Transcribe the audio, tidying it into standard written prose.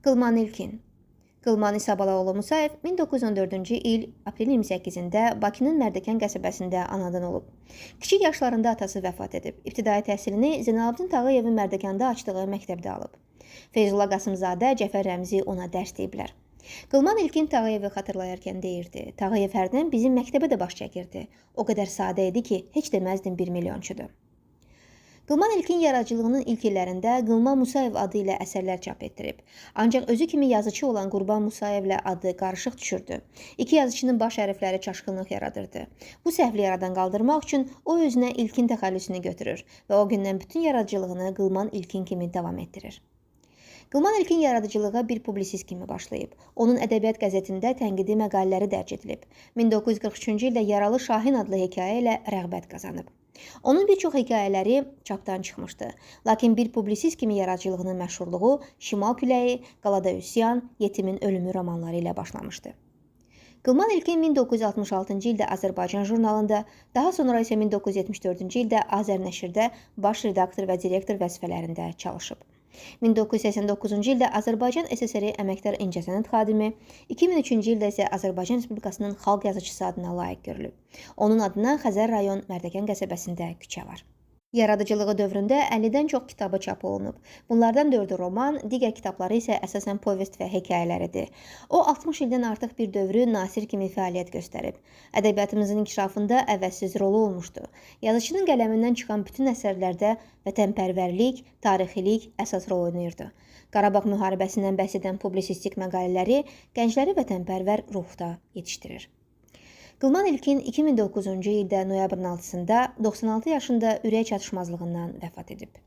Qılman İlkin Qılman İsabalaoğlu Musayev 1914-cü il aprel 28-də Bakının Mərdəkan qəsəbəsində anadan olub. Kiçik yaşlarında atası vəfat edib. İbtidai təhsilini Zeynalabdin Tağıyevin Mərdəkanda açdığı məktəbdə alıb. Feyzullah Qasımzadə, Cəfər Rəmzi ona dərs deyiblər. Qılman İlkin Tağıyevi xatırlayarkən deyirdi: Tağıyev hərdən bizim məktəbə də baş çəkirdi. O qədər sadə idi ki, heç deməzdim 1 milyonçudur. Qılman İlkin yaradıcılığının ilk illərində Qılman Musayev adı ilə əsərlər çap etdirib. Ancaq özü kimi yazıcı olan Qurban Musayevlə adı qarışıq düşürdü. İki yazıcının baş hərfləri çaşqınlıq yaradırdı. Bu səhvli yaradan qaldırmaq üçün o özünə İlkin təxəllüsünü götürür və o gündən bütün yaradıcılığını Qılman İlkin kimi davam etdirir. Qılman İlkin yaradıcılığa bir publisist kimi başlayıb. Onun ədəbiyyat qəzetində tənqidi məqalələri dərc edilib. 1943-cü ildə Yaralı Şahin adlı hekayə ilə rəğbət qazanıb. Onun bir çox hekayələri çapdan çıxmışdı. Lakin bir publisist kimi yaradıcılığının məşhurluğu Şimal Küləyi, Qalada Üsyan, Yetimin Ölümü romanları ilə başlamışdı. Qılman İlkin 1966-cı ildə Azərbaycan jurnalında, daha sonra isə 1974-cü ildə Azərnəşrdə baş redaktor və direktor vəzifələrində çalışıb. 1989-cu ildə Azərbaycan SSR Əməkdar İncəsənət xadimi, 2003-cü ildə isə Azərbaycan Respublikasının xalq yazıcısı adına layiq görülüb. Onun adına Xəzər rayon Mərdəkan qəsəbəsində küçə var. Yaradıcılığı dövründə 50-dən çox kitabı çap olunub. Bunlardan 4-ü roman, digər kitabları isə əsasən povest və hekayələridir. O, 60 ildən artıq bir dövrü nasir kimi fəaliyyət göstərib. Ədəbiyyatımızın inkişafında əvəzsiz rolu olmuşdu. Yazıcının qələmindən çıxan bütün əsərlərdə vətənpərvərlik, tarixilik əsas rol oynayırdı. Qarabağ müharibəsindən bəhs edən publisistik məqalələri gəncləri vətənpərvər ruhda yetişdirir. Qılman İlkin 2009-cu ildə noyabrın 6-sında 96 yaşında ürək çatışmazlığından vəfat edib.